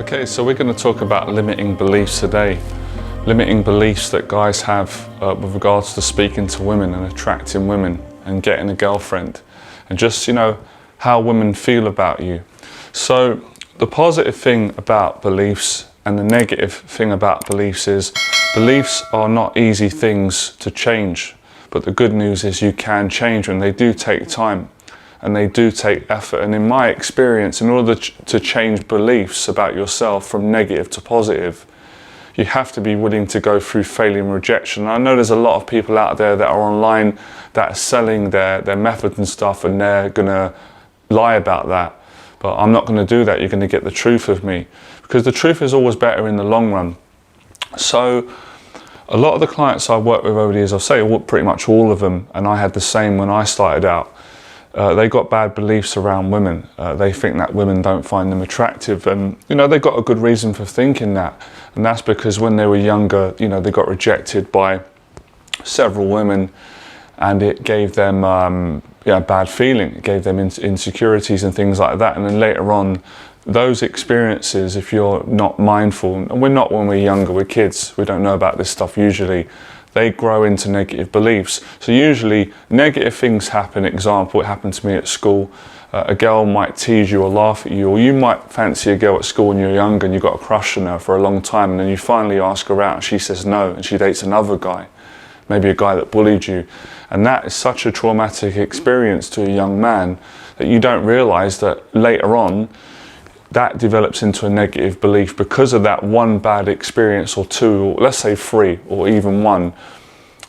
Okay, so we're going to talk about limiting beliefs today. Limiting beliefs that guys have with regards to speaking to women and attracting women and getting a girlfriend, and just, how women feel about you. So the positive thing about beliefs and the negative thing about beliefs is beliefs are not easy things to change, but the good news is you can change them. They do take time and they do take effort. And in my experience, in order to change beliefs about yourself from negative to positive, you have to be willing to go through failure and rejection. I know there's a lot of people out there that are online that are selling their method and stuff, and they're gonna lie about that. But I'm not gonna do that. You're gonna get the truth of me, because the truth is always better in the long run. So a lot of the clients I've worked with over the years, I'll say pretty much all of them, and I had the same when I started out, they got bad beliefs around women. They think that women don't find them attractive, and they've got a good reason for thinking that. And that's because when they were younger, they got rejected by several women, and it gave them a bad feeling. It gave them insecurities and things like that. And then later on, those experiences, if you're not mindful, and we're not when we're younger, we're kids, we don't know about this stuff usually, they grow into negative beliefs. So usually negative things happen. Example, it happened to me at school. A girl might tease you or laugh at you, or you might fancy a girl at school when you're younger and you've got a crush on her for a long time, and then you finally ask her out and she says no, and she dates another guy, maybe a guy that bullied you. And that is such a traumatic experience to a young man that you don't realize that later on that develops into a negative belief because of that one bad experience, or two, or let's say three, or even one.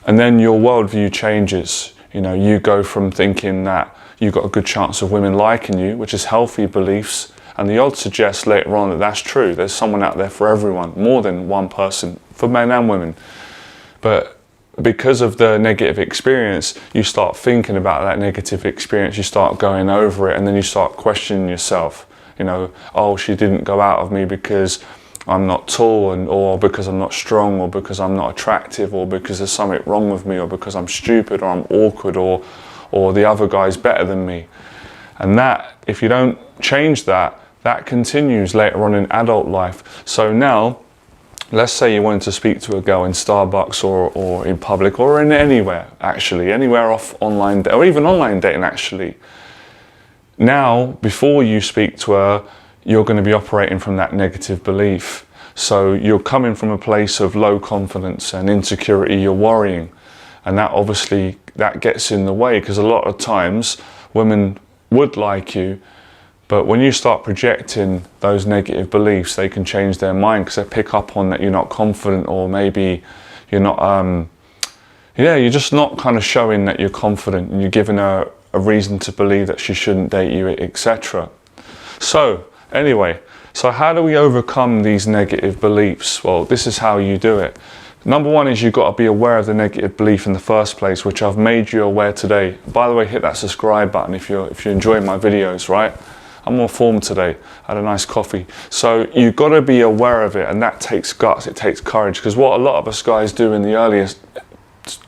And then your worldview changes. You go from thinking that you've got a good chance of women liking you, which is healthy beliefs, and the odds suggest later on that that's true. There's someone out there for everyone, more than one person, for men and women. But because of the negative experience, you start thinking about that negative experience, you start going over it, and then you start questioning yourself. Oh, she didn't go out of me because I'm not tall, or because I'm not strong, or because I'm not attractive, or because there's something wrong with me, or because I'm stupid, or I'm awkward, or the other guy's better than me. And that, if you don't change that, that continues later on in adult life. So now, let's say you wanted to speak to a girl in Starbucks or in public, or in anywhere, actually, anywhere off online, or even online dating, actually. Now, before you speak to her, you're going to be operating from that negative belief. So you're coming from a place of low confidence and insecurity, you're worrying. And that obviously, that gets in the way, because a lot of times women would like you, but when you start projecting those negative beliefs, they can change their mind because they pick up on that you're not confident, or maybe you're not, you're just not kind of showing that you're confident, and you're giving her a reason to believe that she shouldn't date you, etc. So anyway, so how do we overcome these negative beliefs? Well, this is how you do it. Number one is you've got to be aware of the negative belief in the first place, which I've made you aware today. By the way, hit that subscribe button if you're enjoying my videos, right? I'm on form today. I had a nice coffee. So you've got to be aware of it, and that takes guts, it takes courage, because what a lot of us guys do in the earliest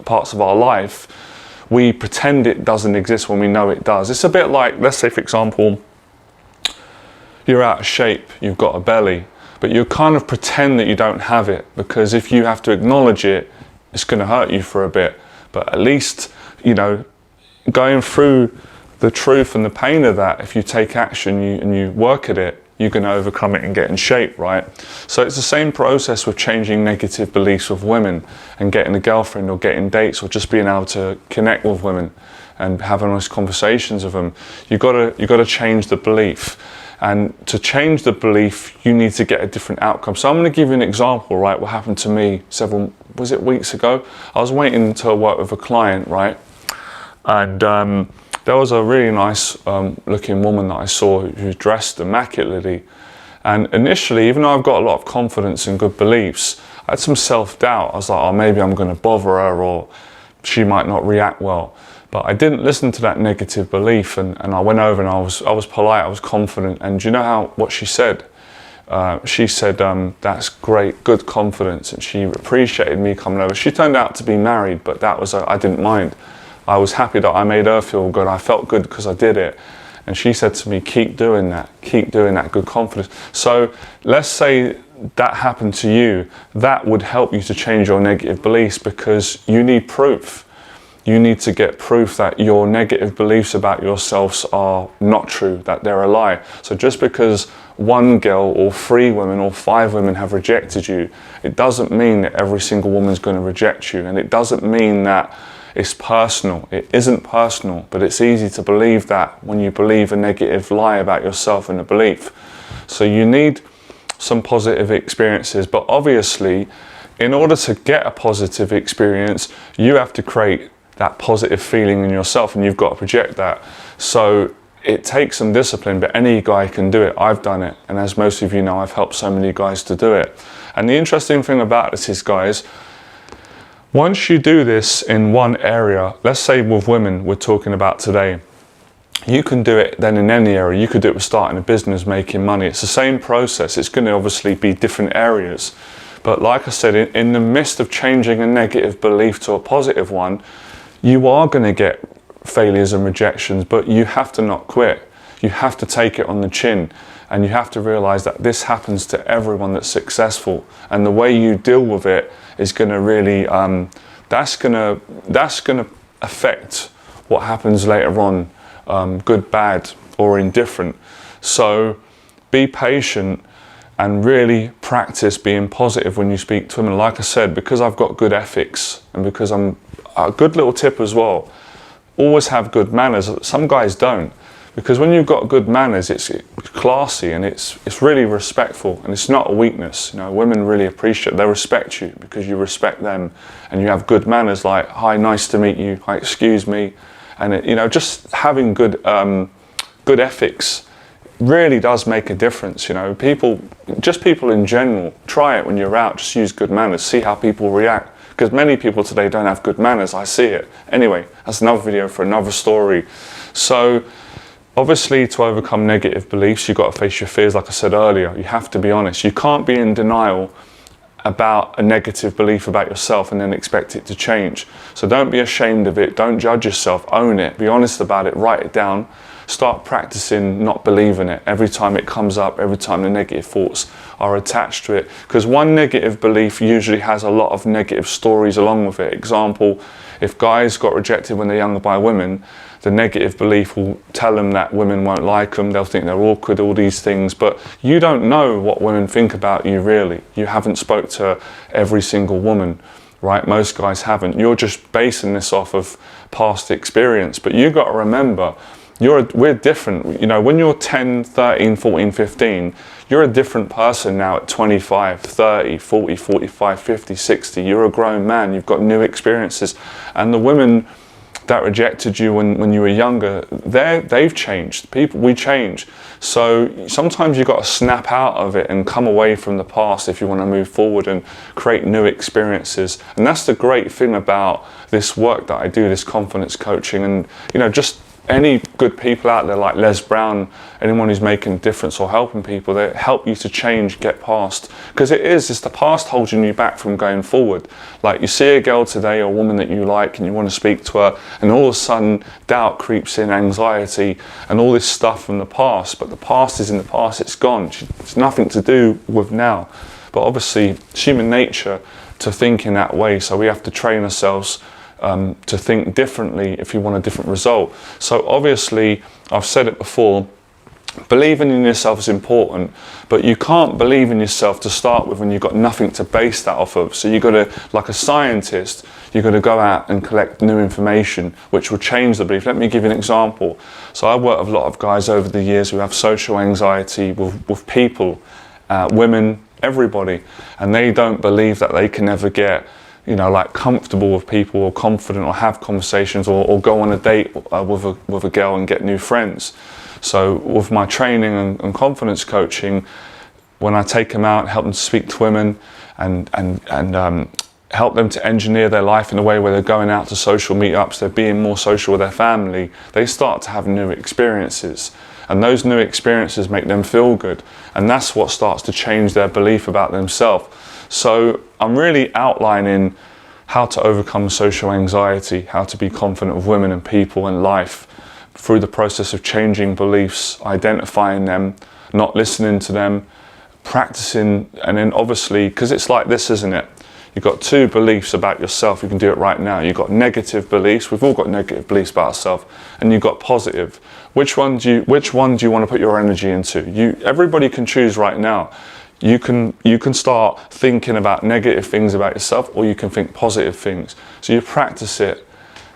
parts of our life, we pretend it doesn't exist when we know it does. It's a bit like, let's say for example, you're out of shape, you've got a belly, but you kind of pretend that you don't have it, because if you have to acknowledge it, it's going to hurt you for a bit. But at least, going through the truth and the pain of that, if you take action and you work at it, you can overcome it and get in shape, right? So it's the same process with changing negative beliefs with women and getting a girlfriend, or getting dates, or just being able to connect with women and have nice conversations with them. You've got to change the belief. And to change the belief, you need to get a different outcome. So I'm going to give you an example, right? What happened to me weeks ago? I was waiting to work with a client, right? And there was a really nice looking woman that I saw who was dressed immaculately. And initially, even though I've got a lot of confidence and good beliefs, I had some self-doubt. I was like, oh, maybe I'm going to bother her, or she might not react well. But I didn't listen to that negative belief, and I went over and I was polite, I was confident. And do you know what she said? She said, that's great, good confidence. And she appreciated me coming over. She turned out to be married, but I didn't mind. I was happy that I made her feel good. I felt good because I did it. And she said to me, keep doing that, good confidence. So let's say that happened to you, that would help you to change your negative beliefs, because you need proof. You need to get proof that your negative beliefs about yourselves are not true, that they're a lie. So just because one girl or 3 women or 5 women have rejected you, it doesn't mean that every single woman's going to reject you. And it doesn't mean that it's personal. It isn't personal, but it's easy to believe that when you believe a negative lie about yourself and a belief. So you need some positive experiences, but obviously in order to get a positive experience, you have to create that positive feeling in yourself, and you've got to project that. So it takes some discipline, but any guy can do it. I've done it, and as most of you know, I've helped so many guys to do it. And the interesting thing about this is, guys, once you do this in one area, let's say with women we're talking about today, you can do it then in any area. You could do it with starting a business, making money. It's the same process. It's going to obviously be different areas. But like I said, in the midst of changing a negative belief to a positive one, you are going to get failures and rejections, but you have to not quit. You have to take it on the chin, and you have to realize that this happens to everyone that's successful. And the way you deal with it is going to really, that's going to affect what happens later on, good, bad, or indifferent. So be patient and really practice being positive when you speak to women. Like I said, because I've got good ethics, and because I'm a good little tip as well, always have good manners. Some guys don't, because when you've got good manners, it's classy and it's really respectful, and it's not a weakness. You know, women really appreciate, they respect you because you respect them, and you have good manners, like, hi, nice to meet you, hi, excuse me. And it, you know, just having good ethics really does make a difference. You know, people in general, try it when you're out, just use good manners, see how people react. Because many people today don't have good manners, I see it. Anyway, that's another video for another story. So obviously, to overcome negative beliefs, you've got to face your fears. Like I said earlier, you have to be honest. You can't be in denial about a negative belief about yourself and then expect it to change. So don't be ashamed of it, don't judge yourself, own it, be honest about it, write it down, start practicing not believing it every time it comes up, every time the negative thoughts are attached to it. Because one negative belief usually has a lot of negative stories along with it. Example, if guys got rejected when they're younger by women, the negative belief will tell them that women won't like them, they'll think they're awkward, all these things. But you don't know what women think about you really. You haven't spoke to every single woman, right? Most guys haven't. You're just basing this off of past experience. But you got to remember, we're different. You know, when you're 10, 13, 14, 15, you're a different person now at 25, 30, 40, 45, 50, 60. You're a grown man, you've got new experiences. And the women that rejected you when you were younger, they've changed. We change. So sometimes you've got to snap out of it and come away from the past if you want to move forward and create new experiences. And that's the great thing about this work that I do, this confidence coaching. And you know, just any good people out there like Les Brown, anyone who's making a difference or helping people, they help you to change, get past. Because it's the past holding you back from going forward. Like you see a girl today, or a woman that you like, and you want to speak to her, and all of a sudden doubt creeps in, anxiety, and all this stuff from the past. But the past is in the past, it's gone. It's nothing to do with now. But obviously, it's human nature to think in that way, so we have to train ourselves to think differently if you want a different result. So obviously, I've said it before, believing in yourself is important, but you can't believe in yourself to start with when you've got nothing to base that off of. So you've got to, like a scientist, you've got to go out and collect new information which will change the belief. Let me give you an example. So I work with a lot of guys over the years who have social anxiety with people, women, everybody, and they don't believe that they can ever get, you know, like comfortable with people or confident or have conversations or go on a date with a girl and get new friends. So with my training and confidence coaching, when I take them out, help them to speak to women and help them to engineer their life in a way where they're going out to social meetups, they're being more social with their family, they start to have new experiences. And those new experiences make them feel good. And that's what starts to change their belief about themselves. So I'm really outlining how to overcome social anxiety, how to be confident with women and people and life. through the process of changing beliefs, identifying them, not listening to them, practicing, and then obviously, because it's like this, isn't it? You've got two beliefs about yourself. You can do it right now. You've got negative beliefs. We've all got negative beliefs about ourselves, and you've got positive. Which one do you want to put your energy into? Everybody can choose right now. You can start thinking about negative things about yourself, or you can think positive things. So you practice it,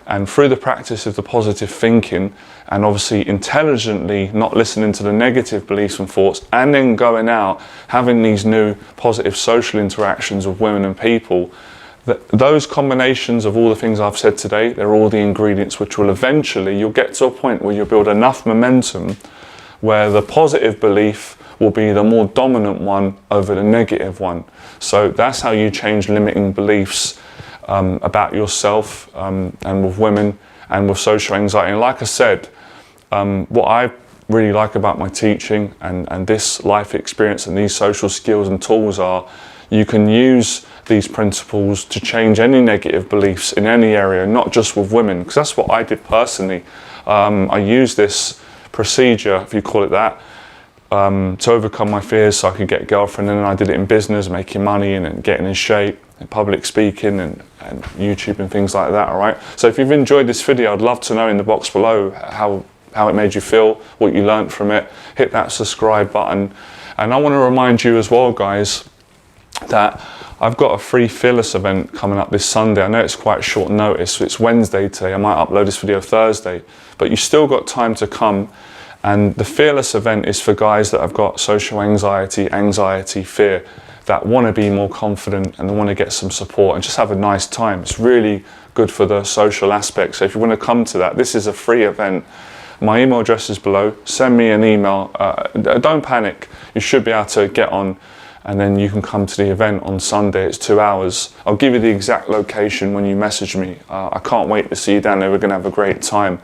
and through the practice of the positive thinking, and obviously intelligently not listening to the negative beliefs and thoughts, and then going out, having these new positive social interactions with women and people, those combinations of all the things I've said today, they're all the ingredients which will eventually, you'll get to a point where you'll build enough momentum where the positive belief will be the more dominant one over the negative one. So that's how you change limiting beliefs about yourself and with women and with social anxiety. And like I said, what I really like about my teaching and this life experience and these social skills and tools are, you can use these principles to change any negative beliefs in any area, not just with women, because that's what I did personally. I used this procedure, if you call it that, to overcome my fears so I could get a girlfriend, and then I did it in business, making money and getting in shape, and public speaking and YouTube and things like that, all right? So if you've enjoyed this video, I'd love to know in the box below how it made you feel, what you learned from it. Hit that subscribe button. And I want to remind you as well, guys, that I've got a free Fearless event coming up this Sunday. I know it's quite short notice, so it's Wednesday today. I might upload this video Thursday, but you still got time to come. And the Fearless event is for guys that have got social anxiety, fear, that want to be more confident and want to get some support and just have a nice time. It's really good for the social aspect. So if you want to come to that, this is a free event. My email address is below. Send me an email. Don't panic. You should be able to get on, and then you can come to the event on Sunday. It's 2 hours. I'll give you the exact location when you message me. I can't wait to see you down there. We're going to have a great time.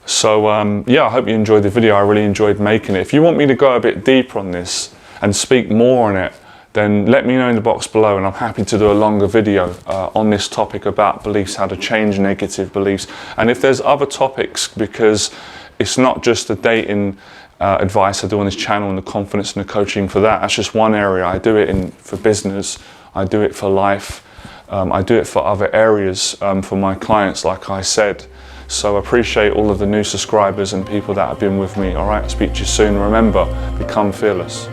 So yeah, I hope you enjoyed the video. I really enjoyed making it. If you want me to go a bit deeper on this and speak more on it, then let me know in the box below, and I'm happy to do a longer video on this topic about beliefs, how to change negative beliefs. And if there's other topics, because it's not just the dating advice I do on this channel and the confidence and the coaching for that. That's just one area. I do it for business. I do it for life. I do it for other areas for my clients, like I said. So I appreciate all of the new subscribers and people that have been with me. All right, speak to you soon. Remember, become fearless.